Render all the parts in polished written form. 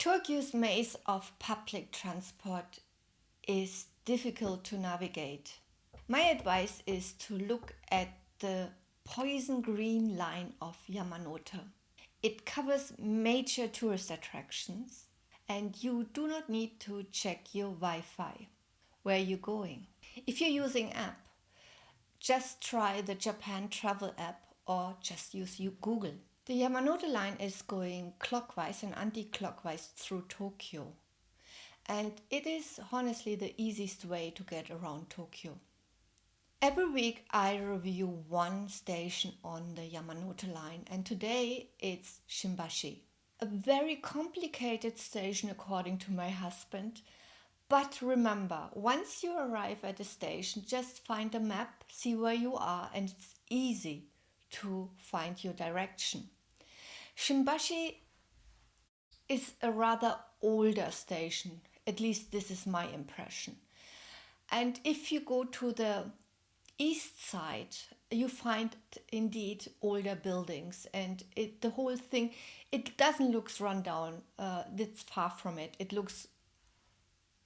Tokyo's maze of public transport is difficult to navigate. My advice is to look at the poison green line of Yamanote. It covers major tourist attractions and you do not need to check your Wi-Fi. Where are you going? If you're using app, just try the Japan travel app or just use Google. The Yamanote line is going clockwise and anti-clockwise through Tokyo. And it is honestly the easiest way to get around Tokyo. Every week I review one station on the Yamanote line, and today it's Shimbashi. A very complicated station according to my husband. But remember, once you arrive at a station, just find a map, see where you are, and it's easy to find your direction. Shimbashi is a rather older station, at least this is my impression. And if you go to the east side, you find indeed older buildings, and the whole thing, it doesn't look run down, it's far from it. It looks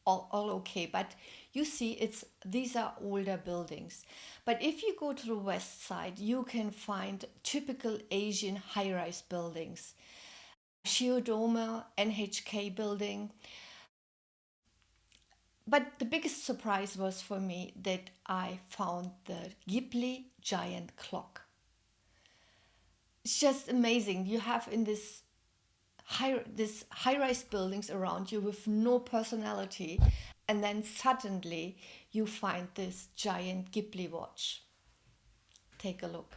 all okay, but you see these are older buildings. But if you go to the west side, you can find typical Asian high-rise buildings. Shiodome, NHK Building. But the biggest surprise was for me that I found the Ghibli giant clock. It's just amazing. You have in this high-rise buildings around you with no personality, and then suddenly you find this giant Ghibli watch. Take a look.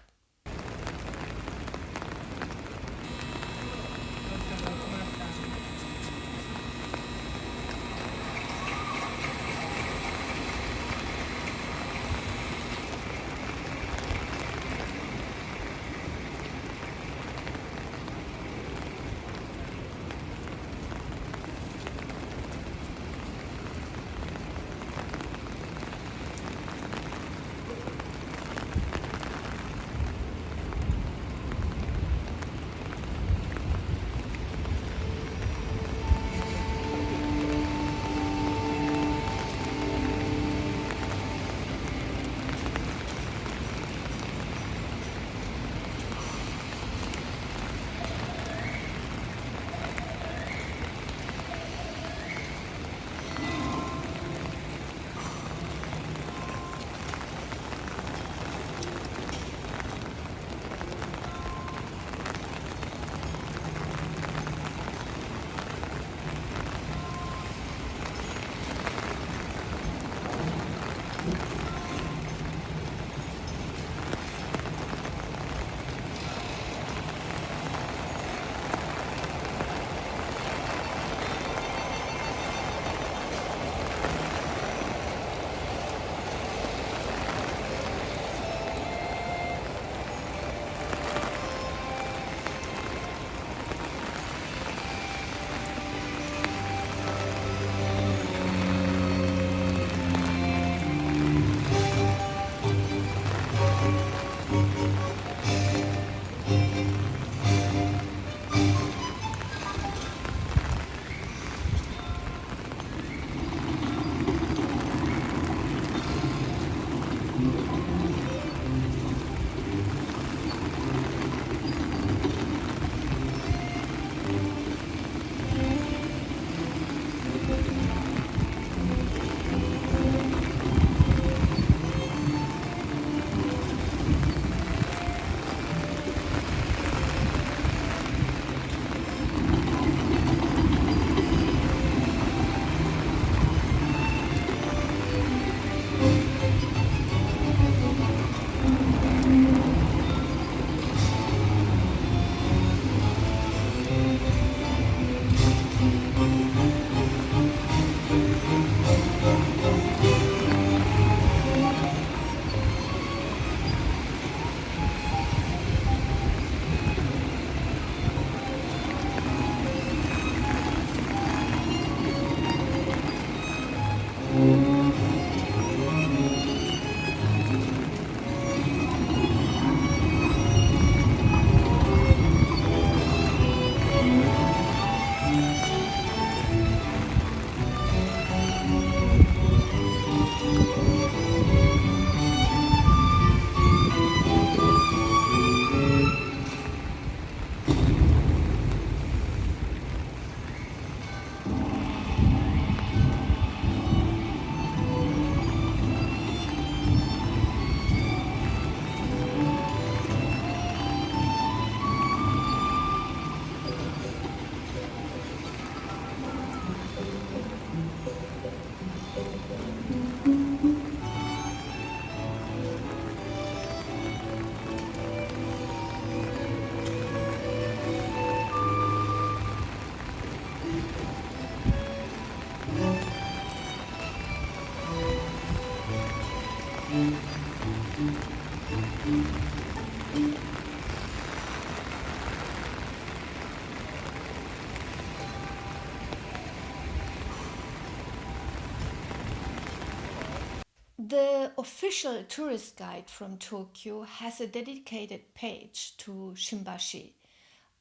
The official tourist guide from Tokyo has a dedicated page to Shimbashi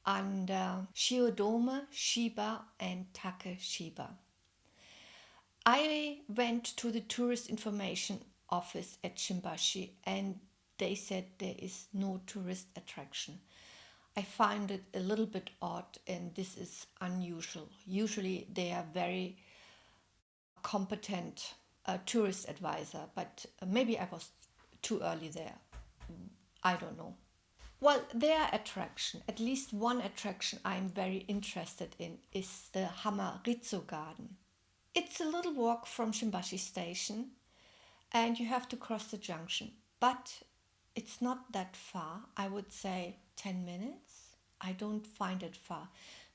under Shiodome, Shiba, and Takeshiba. I went to the tourist information office at Shimbashi and they said there is no tourist attraction. I find it a little bit odd and this is unusual. Usually they are very competent tourist advisor, but maybe I was too early there. I don't know. Well, their attraction, at least one attraction I'm very interested in, is the hama-rikyu garden. It's a little walk from Shimbashi station and you have to cross the junction, but it's not that far. I would say 10 minutes. I don't find it far.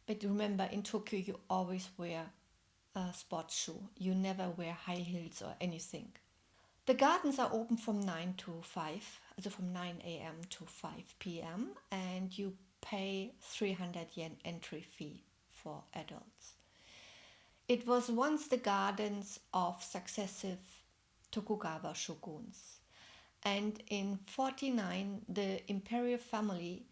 But remember, in Tokyo, you always wear a sports shoe. You never wear high heels or anything. The gardens are open from 9 to 5, also from 9 a.m. to 5 p.m. and you pay 300 yen entry fee for adults. It was once the gardens of successive Tokugawa shoguns, and in 49 the imperial family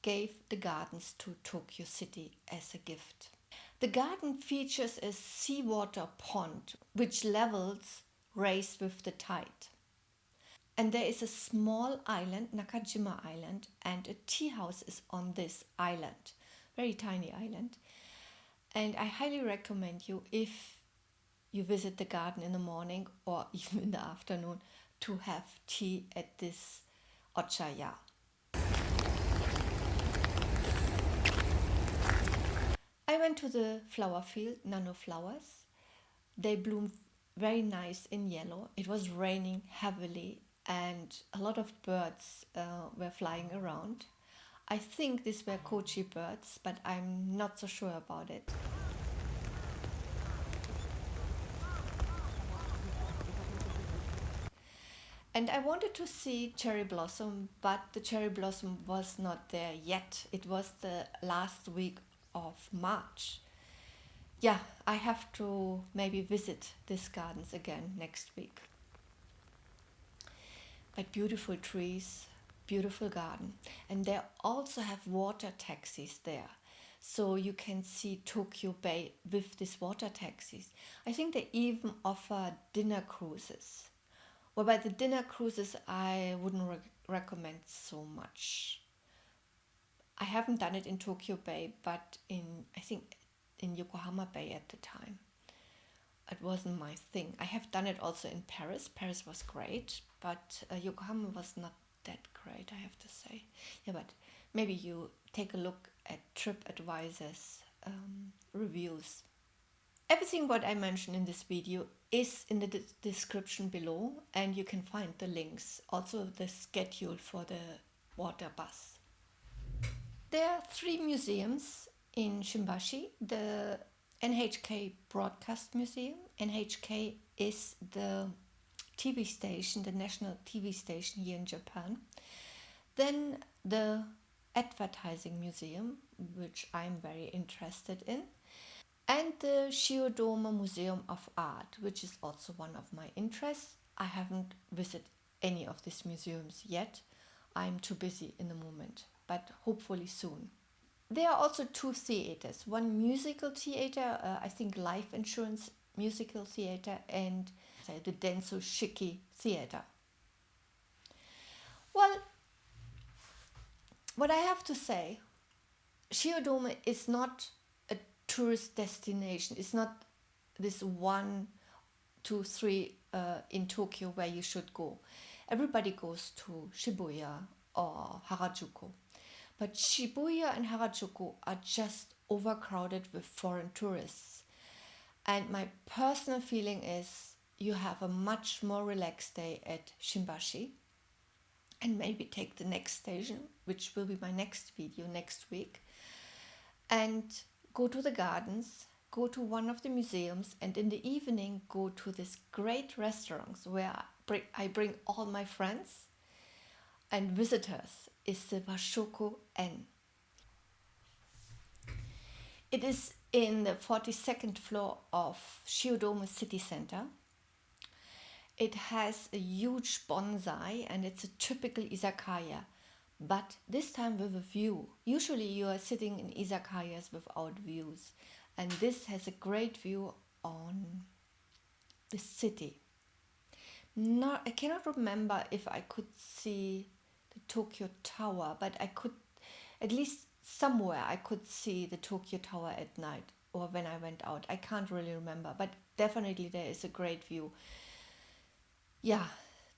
gave the gardens to Tokyo City as a gift. The garden features a seawater pond which levels raise with the tide. And there is a small island, Nakajima Island, and a tea house is on this island, very tiny island. And I highly recommend you, if you visit the garden in the morning or even in the afternoon, to have tea at this ochaya. I went to the flower field, nano flowers. They bloom very nice in yellow. It was raining heavily and a lot of birds were flying around. I think these were kochi birds, but I'm not so sure about it. And I wanted to see cherry blossom, but the cherry blossom was not there yet. It was the last week of March. Yeah, I have to maybe visit these gardens again next week. But beautiful trees, beautiful garden. And they also have water taxis there. So you can see Tokyo Bay with these water taxis. I think they even offer dinner cruises. Well, by the dinner cruises, I wouldn't recommend so much. I haven't done it in Tokyo Bay, but I think in Yokohama Bay at the time. It wasn't my thing. I have done it also in Paris. Paris was great, but Yokohama was not that great, I have to say. Yeah, but maybe you take a look at TripAdvisor's reviews. Everything what I mentioned in this video is in the description below and you can find the links, also the schedule for the water bus. There are 3 museums in Shimbashi. The NHK Broadcast Museum. NHK is the TV station, the national TV station here in Japan. Then the Advertising Museum, which I'm very interested in. And the Shiodome Museum of Art, which is also one of my interests. I haven't visited any of these museums yet. I'm too busy in the moment, but hopefully soon. There are also 2 theaters, one musical theater, I think Life Insurance Musical Theater, and the Denso Shiki Theater. Well, what I have to say, Shiodome is not a tourist destination. It's not this 1, 2, 3 in Tokyo where you should go. Everybody goes to Shibuya or Harajuku. But Shibuya and Harajuku are just overcrowded with foreign tourists. And my personal feeling is you have a much more relaxed day at Shimbashi and maybe take the next station, which will be my next video next week, and go to the gardens, go to one of the museums, and in the evening go to this great restaurants where I bring all my friends and visitors. Is the Washoko Inn. It is in the 42nd floor of Shiodome City Center. It has a huge bonsai and it's a typical izakaya, but this time with a view. Usually you are sitting in izakayas without views, and this has a great view on the city. No, I cannot remember if I could see the Tokyo Tower, but I could, at least somewhere, I could see the Tokyo Tower at night or when I went out. I can't really remember, but definitely there is a great view. Yeah,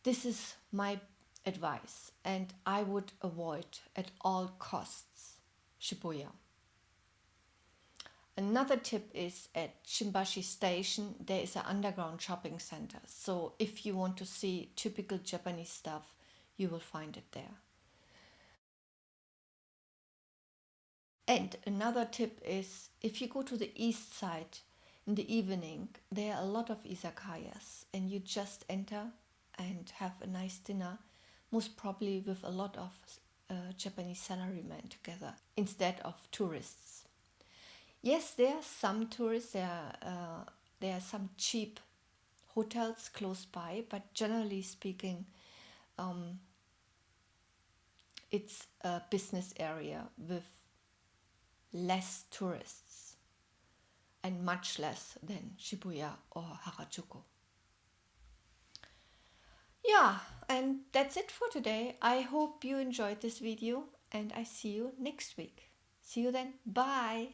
this is my advice, and I would avoid at all costs Shibuya. Another tip is at Shimbashi station, there is an underground shopping center. So if you want to see typical Japanese stuff, you will find it there. And another tip is if you go to the east side in the evening, there are a lot of izakayas, and you just enter and have a nice dinner, most probably with a lot of Japanese salarymen together instead of tourists. Yes, there are some tourists, there are some cheap hotels close by, but generally speaking, it's a business area with less tourists and much less than Shibuya or Harajuku. Yeah, and that's it for today. I hope you enjoyed this video and I see you next week. See you then. Bye.